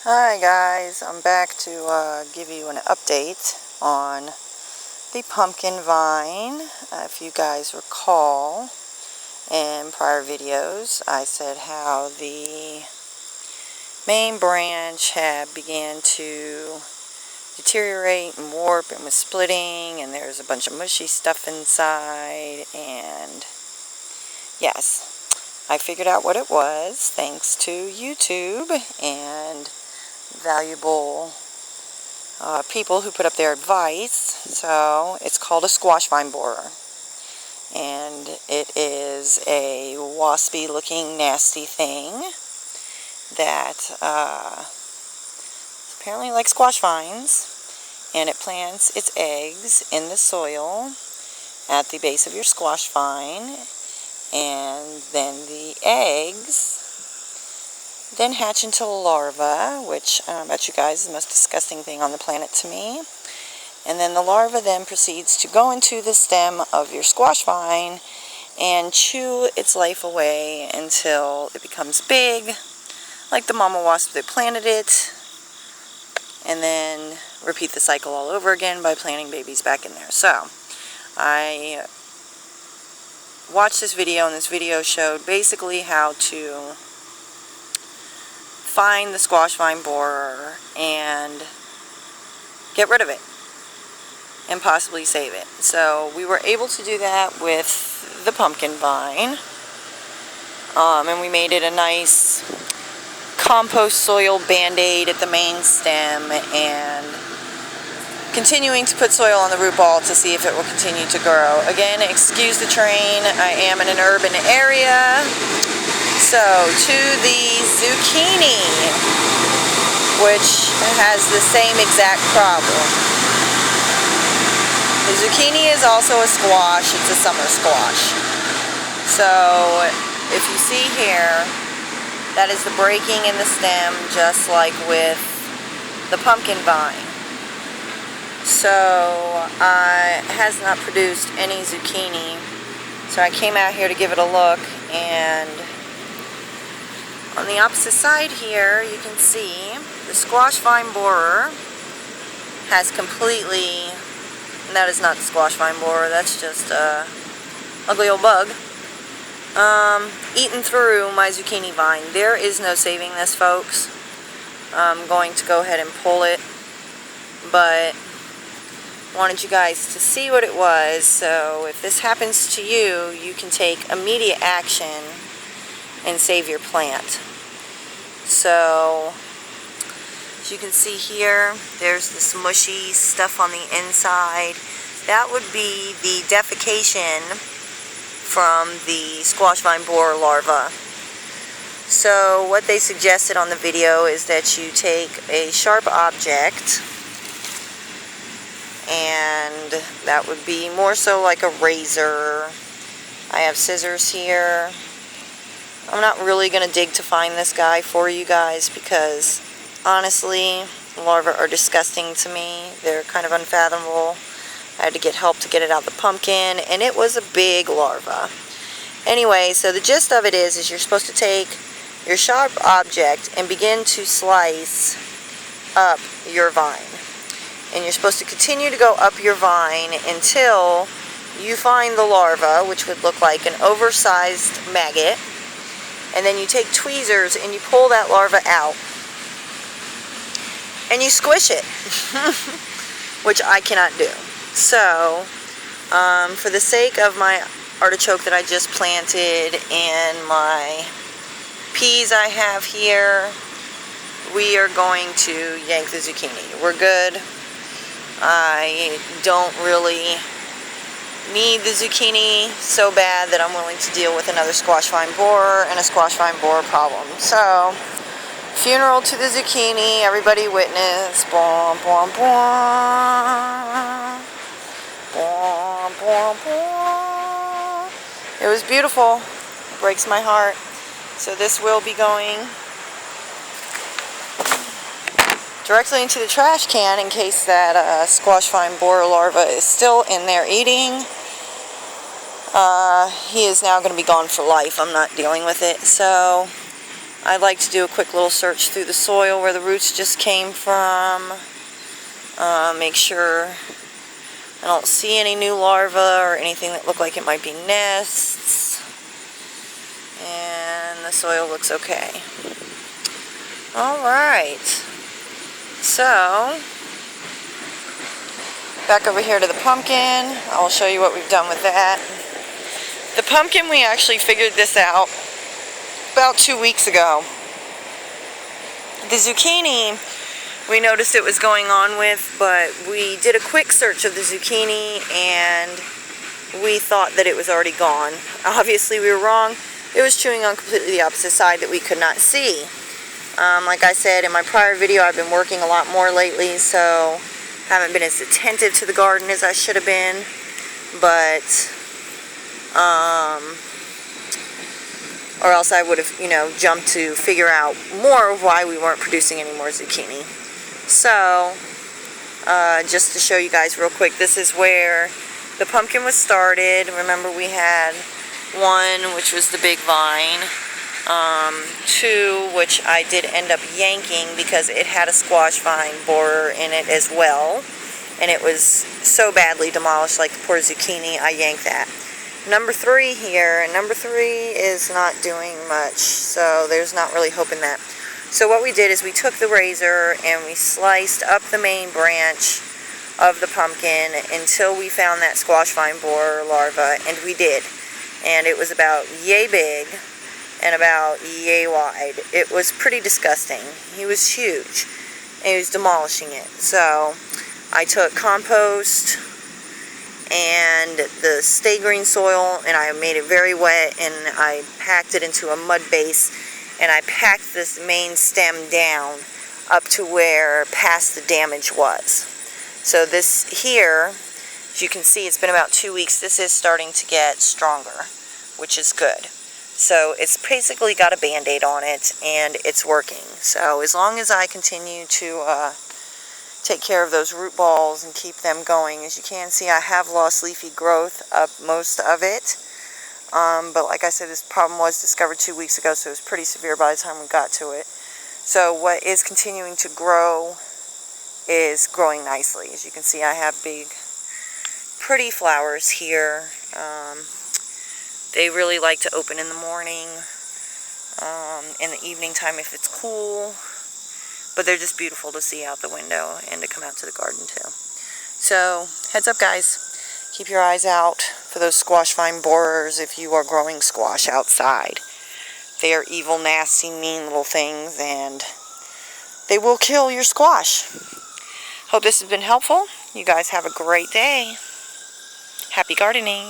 Hi guys, I'm back to give you an update on the pumpkin vine. If you guys recall, in prior videos I said how the main branch had began to deteriorate and warp and was splitting, and there's a bunch of mushy stuff inside, and yes, I figured out what it was thanks to YouTube and valuable people who put up their advice. So it's called a squash vine borer, and it is a waspy looking nasty thing that apparently likes squash vines, and it plants its eggs in the soil at the base of your squash vine, and then the eggs then hatch into larvae, which I bet you guys is the most disgusting thing on the planet to me. And then the larva then proceeds to go into the stem of your squash vine and chew its life away until it becomes big, like the mama wasp that planted it, and then repeat the cycle all over again by planting babies back in there. So I watched this video, and this video showed basically how to find the squash vine borer and get rid of it and possibly save it. So we were able to do that with the pumpkin vine, and we made it a nice compost soil band-aid at the main stem, and continuing to put soil on the root ball to see if it will continue to grow. Again, excuse the train, I am in an urban area. So, to the zucchini, which has the same exact problem. The zucchini is also a squash. It's a summer squash. So, if you see here, that is the breaking in the stem, just like with the pumpkin vine. So, it has not produced any zucchini. So I came out here to give it a look, and on the opposite side here, you can see the squash vine borer has completely, and that is not the squash vine borer, that's just a ugly old bug, eaten through my zucchini vine. There is no saving this, folks. I'm going to go ahead and pull it, but wanted you guys to see what it was. So if this happens to you, you can take immediate action and save your plant. So, as you can see here, there's this mushy stuff on the inside. That would be the defecation from the squash vine borer larva. So what they suggested on the video is that you take a sharp object, and that would be more so like a razor. I have scissors here. I'm not really going to dig to find this guy for you guys because, honestly, larvae are disgusting to me. They're kind of unfathomable. I had to get help to get it out the pumpkin, and it was a big larva. Anyway, so the gist of it is you're supposed to take your sharp object and begin to slice up your vine. And you're supposed to continue to go up your vine until you find the larva, which would look like an oversized maggot. And then you take tweezers and you pull that larva out and you squish it, which I cannot do. So, for the sake of my artichoke that I just planted and my peas I have here, we are going to yank the zucchini. We're good. I don't really need the zucchini so bad that I'm willing to deal with another squash vine borer and a squash vine borer problem. So, funeral to the zucchini, everybody witness. Bwah, bwah, bwah. Bwah, bwah, bwah. It was beautiful. It breaks my heart. So this will be going directly into the trash can in case that squash vine borer larva is still in there eating. He is now going to be gone for life. I'm not dealing with it. So I like to do a quick little search through the soil where the roots just came from. Make sure I don't see any new larvae or anything that look like it might be nests. And the soil looks okay. Alright. So, back over here to the pumpkin. I'll show you what we've done with that. The pumpkin, we actually figured this out about 2 weeks ago. The zucchini, we noticed it was going on with, but we did a quick search of the zucchini and we thought that it was already gone. Obviously we were wrong. It was chewing on completely the opposite side that we could not see. Like I said in my prior video, I've been working a lot more lately, so haven't been as attentive to the garden as I should have been. But or else I would have, jumped to figure out more of why we weren't producing any more zucchini. So, just to show you guys real quick, this is where the pumpkin was started. Remember, we had one, which was the big vine, two, which I did end up yanking because it had a squash vine borer in it as well, and it was so badly demolished, like the poor zucchini, I yanked that. Number 3 here, and number 3 is not doing much, so there's not really hope in that. So what we did is we took the razor and we sliced up the main branch of the pumpkin until we found that squash vine borer larva, and we did. And it was about yay big and about yay wide. It was pretty disgusting. He was huge, and he was demolishing it. So I took compost and the stay green soil, and I made it very wet, and I packed it into a mud base, and I packed this main stem down up to where past the damage was. So this here, as you can see, it's been about 2 weeks. This is starting to get stronger, which is good. So it's basically got a band-aid on it, and it's working. So as long as I continue to take care of those root balls and keep them going. As you can see, I have lost leafy growth up most of it. But like I said, this problem was discovered 2 weeks ago, so it was pretty severe by the time we got to it. So what is continuing to grow is growing nicely. As you can see, I have big, pretty flowers here. They really like to open in the morning, in the evening time if it's cool. But they're just beautiful to see out the window and to come out to the garden too. So, heads up guys. Keep your eyes out for those squash vine borers if you are growing squash outside. They are evil, nasty, mean little things, and they will kill your squash. Hope this has been helpful. You guys have a great day. Happy gardening.